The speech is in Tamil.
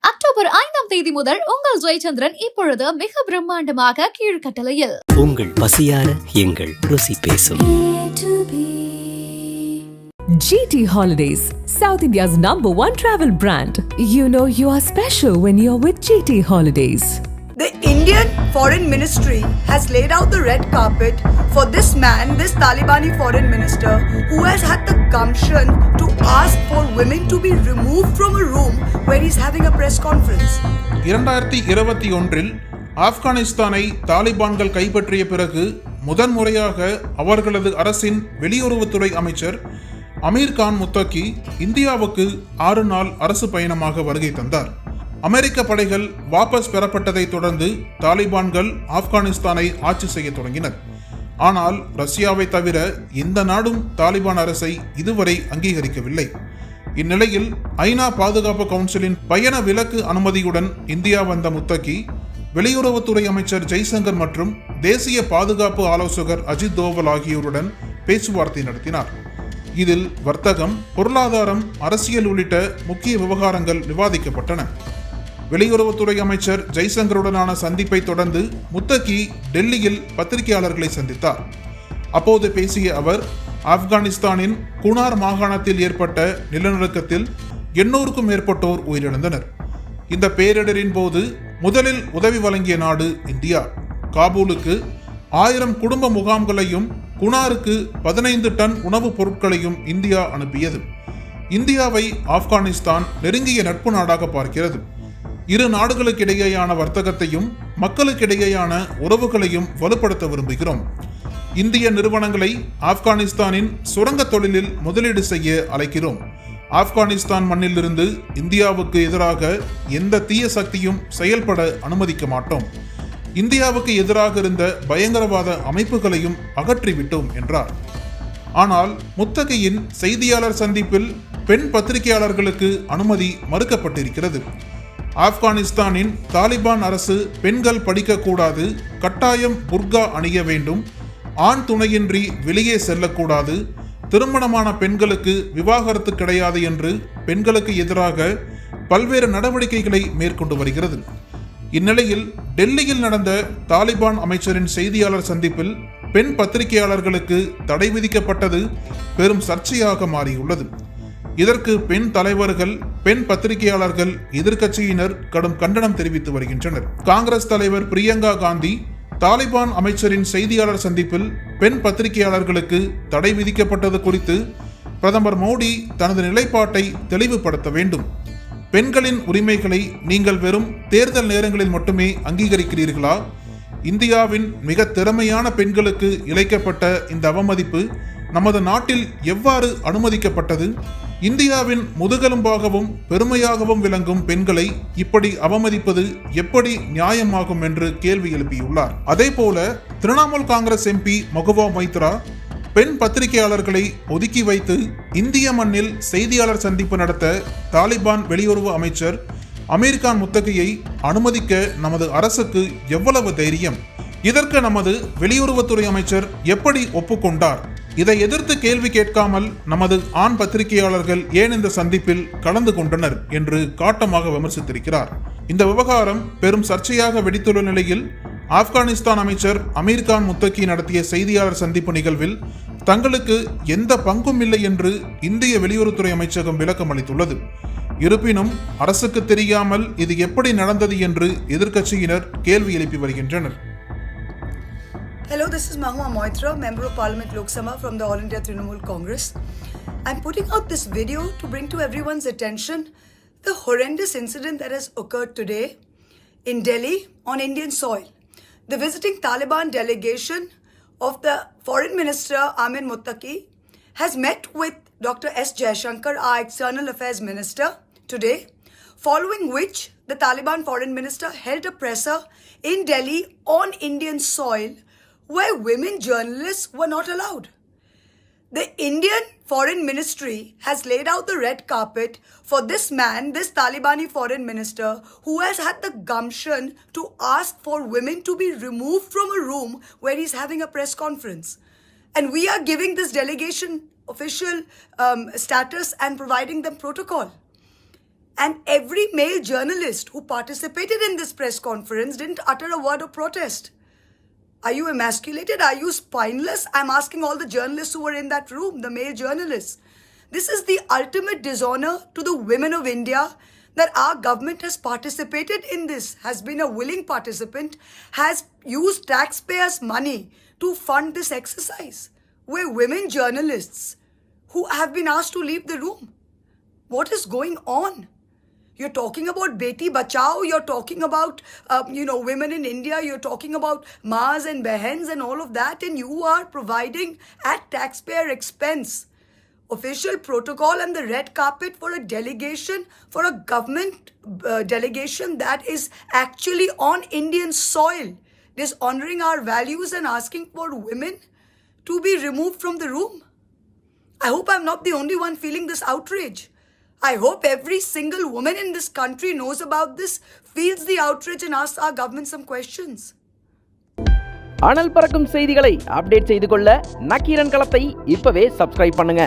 அக்டோபர் 5ஆம் தேதி முதல் உங்கள் ஜெயச்சந்திரன் இப்பொழுது மிக பிரம்மாண்டமாக கீழ்கட்டளையில். உங்கள் பசியார எங்கள் ருசி பேசும். GT Holidays, South India's #1 travel brand. You know you are special when you're with GT Holidays. The Indian Foreign Ministry has laid out the red carpet for this man, this Talibani foreign minister, who has had the gumption to ask for women to be removed from a room where he's having a press conference. 2021 ஆப்கானிஸ்தானை தாலிபான்கள் கைப்பற்றிய பிறகு முதன்முறையாக அவர்களது அரசின் வெளியுறவுத்துறை அமைச்சர் அமீர் கான் முத்தகி இந்தியாவுக்கு 6 நாள் அரசு பயணமாக வருகை தந்தார். அமெரிக்க படைகள் வாபஸ் பெறப்பட்டதை தொடர்ந்து தாலிபான்கள் ஆப்கானிஸ்தானை ஆட்சி செய்ய தொடங்கினர். ஆனால் ரஷ்யாவை தவிர எந்த நாடும் தாலிபான் அரசை இதுவரை அங்கீகரிக்கவில்லை. இந்நிலையில் ஐநா பாதுகாப்பு கவுன்சிலின் பயண விலக்கு அனுமதியுடன் இந்தியா வந்த முத்தகி வெளியுறவுத்துறை அமைச்சர் ஜெய்சங்கர் மற்றும் தேசிய பாதுகாப்பு ஆலோசகர் அஜித் தோவல் ஆகியோருடன் பேச்சுவார்த்தை நடத்தினார். இதில் வர்த்தகம், பொருளாதாரம், அரசியல் உள்ளிட்ட முக்கிய விவகாரங்கள் விவாதிக்கப்பட்டன. வெளியுறவுத்துறை அமைச்சர் ஜெய்சங்கருடனான சந்திப்பை தொடர்ந்து முத்தகி டெல்லியில் பத்திரிகையாளர்களை சந்தித்தார். அப்போது பேசிய அவர், ஆப்கானிஸ்தானின் குனார் மாகாணத்தில் ஏற்பட்ட நிலநடுக்கத்தில் 800க்கும் மேற்பட்டோர் உயிரிழந்தனர். இந்த பேரிடரின் போது முதலில் உதவி வழங்கிய நாடு இந்தியா. காபூலுக்கு 1000 குடும்ப முகாம்களையும் குனாருக்கு 15 டன் உணவுப் பொருட்களையும் இந்தியா அனுப்பியது. இந்தியாவை ஆப்கானிஸ்தான் நெருங்கிய நட்பு நாடாக பார்க்கிறது. இரு நாடுகளுக்கிடையேயான வர்த்தகத்தையும் மக்களுக்கிடையேயான உறவுகளையும் வலுப்படுத்த விரும்புகிறோம். இந்திய நிறுவனங்களை ஆப்கானிஸ்தானின் சுரங்க தொழிலில் முதலீடு செய்ய அழைக்கிறோம். ஆப்கானிஸ்தான் மண்ணிலிருந்து இந்தியாவுக்கு எதிராக எந்த தீய சக்தியும் செயல்பட அனுமதிக்க மாட்டோம். இந்தியாவுக்கு எதிராக இருந்த பயங்கரவாத அமைப்புகளையும் அகற்றிவிட்டோம் என்றார். ஆனால் முத்தகியின் செய்தியாளர் சந்திப்பில் பெண் பத்திரிகையாளர்களுக்கு அனுமதி மறுக்கப்பட்டிருக்கிறது. ஆப்கானிஸ்தானின் தாலிபான் அரசு பெண்கள் படிக்கக்கூடாது, கட்டாயம் புர்கா அணிய வேண்டும், ஆண் துணையின்றி வெளியே செல்லக்கூடாது, திருமணமான பெண்களுக்கு விவாகரத்து கிடையாது என்று பெண்களுக்கு எதிராக பல்வேறு நடவடிக்கைகளை மேற்கொண்டு வருகிறது. இந்நிலையில் டெல்லியில் நடந்த தாலிபான் அமைச்சரின் செய்தியாளர் சந்திப்பில் பெண் பத்திரிகையாளர்களுக்கு தடை விதிக்கப்பட்டது பெரும் சர்ச்சையாக மாறியுள்ளது. இதற்கு பெண் தலைவர்கள், பெண் பத்திரிகையாளர்கள், எதிர்க்கட்சியினர் கடும் கண்டனம் தெரிவித்து வருகின்றனர். காங்கிரஸ் தலைவர் பிரியங்கா காந்தி தாலிபான் அமைச்சரின் செய்தியாளர் சந்திப்பில் பெண் பத்திரிகையாளர்களுக்கு தடை விதிக்கப்பட்டது குறித்து பிரதமர் மோடி தனது நிலைப்பாட்டை தெளிவுபடுத்த வேண்டும். பெண்களின் உரிமைகளை நீங்கள் வெறும் தேர்தல் நேரங்களில் மட்டுமே அங்கீகரிக்கிறீர்களா? இந்தியாவின் மிக திறமையான பெண்களுக்கு இழைக்கப்பட்ட இந்த அவமதிப்பு நமது நாட்டில் எவ்வாறு அனுமதிக்கப்பட்டது? இந்தியாவின் முதுகெலும்பாகவும் பெருமையாகவும் விளங்கும் பெண்களை இப்படி அவமதிப்பது எப்படி நியாயமாகும் என்று கேள்வி எழுப்பியுள்ளார். அதேபோல திரிணாமுல் காங்கிரஸ் எம்பி மகுவா மொய்த்ரா பெண் பத்திரிகையாளர்களை ஒதுக்கி வைத்து இந்திய மண்ணில் செய்தியாளர் சந்திப்பு நடத்த தாலிபான் வெளியுறவு அமைச்சர் அமீர் கான் முத்தகியை அனுமதிக்க நமது அரசுக்கு எவ்வளவு தைரியம்? இதற்கு நமது வெளியுறவுத்துறை அமைச்சர் எப்படி ஒப்புக்கொண்டார்? இதை எதிர்த்து கேள்வி கேட்காமல் நமது ஆண் பத்திரிகையாளர்கள் ஏன் இந்த சந்திப்பில் கலந்து கொண்டனர் என்று காட்டமாக விமர்சித்திருக்கிறார். இந்த விவகாரம் பெரும் சர்ச்சையாக வெடித்துள்ள நிலையில் ஆப்கானிஸ்தான் அமைச்சர் அமீர் கான் முத்தகி நடத்திய செய்தியாளர் சந்திப்பு நிகழ்வில் தங்களுக்கு எந்த பங்கும் இல்லை என்று இந்திய வெளியுறவுத்துறை அமைச்சகம் விளக்கம் அளித்துள்ளது. இருப்பினும் அரசுக்கு தெரியாமல் இது எப்படி நடந்தது என்று எதிர்க்கட்சியினர் கேள்வி எழுப்பி வருகின்றனர். Hello, this is Mahua Moitra, Member of Parliament Lok Sabha from the All India Trinamool Congress. I'm putting out this video to bring to everyone's attention the horrendous incident that has occurred today in Delhi on Indian soil. The visiting Taliban delegation of the Foreign Minister Amir Muttaqi has met with Dr. S. Jaishankar, our External Affairs Minister, today, following which the Taliban Foreign Minister held a presser in Delhi on Indian soil where women journalists were not allowed. The Indian Foreign Ministry has laid out the red carpet for this man, this Talibani foreign minister, who has had the gumption to ask for women to be removed from a room where he's having a press conference. And we are giving this delegation official status and providing them protocol. And every male journalist who participated in this press conference didn't utter a word of protest. Are you emasculated? Are you spineless? I'm asking all the journalists who were in that room, the male journalists. This is the ultimate dishonor to the women of India that our government has participated in this, has been a willing participant, has used taxpayers' money to fund this exercise. We're women journalists who have been asked to leave the room. What is going on? You're talking about Beti Bachao, you're talking about, women in India, you're talking about Maas and Behens and all of that, and you are providing at taxpayer expense official protocol and the red carpet for a delegation, for a government delegation that is actually on Indian soil, dishonoring our values and asking for women to be removed from the room. I hope I'm not the only one feeling this outrage. I hope every single woman in this country knows about this, feels the outrage and asks our government some questions. அனல் பறக்கும் செய்திகளை அப்டேட் செய்து கொள்ள நக்கீரன் களத்தை இப்பவே சப்ஸ்கிரைப் பண்ணுங்க.